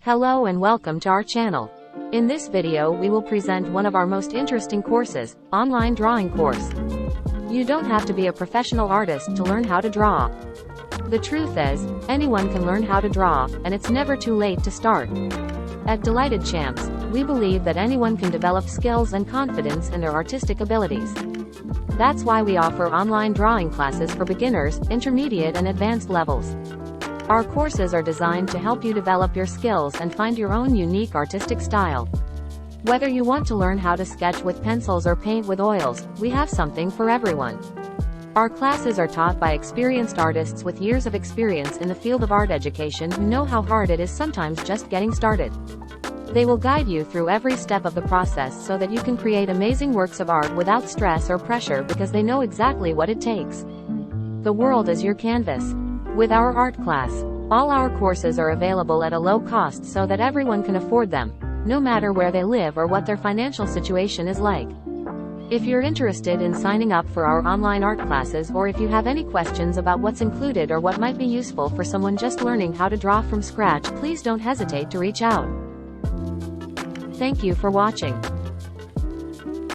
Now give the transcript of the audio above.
Hello and welcome to our channel. In this video we will present one of our most interesting courses, online drawing course. You don't have to be a professional artist to learn how to draw. The truth is, anyone can learn how to draw, and it's never too late to start. At Delighted Champs, we believe that anyone can develop skills and confidence in their artistic abilities. That's why we offer online drawing classes for beginners, intermediate and advanced levels. Our courses are designed to help you develop your skills and find your own unique artistic style. Whether you want to learn how to sketch with pencils or paint with oils, we have something for everyone. Our classes are taught by experienced artists with years of experience in the field of art education who know how hard it is sometimes just getting started. They will guide you through every step of the process so that you can create amazing works of art without stress or pressure because they know exactly what it takes. The world is your canvas. With our art class, all our courses are available at a low cost so that everyone can afford them, no matter where they live or what their financial situation is like. If you're interested in signing up for our online art classes, or if you have any questions about what's included or what might be useful for someone just learning how to draw from scratch, please don't hesitate to reach out. Thank you for watching.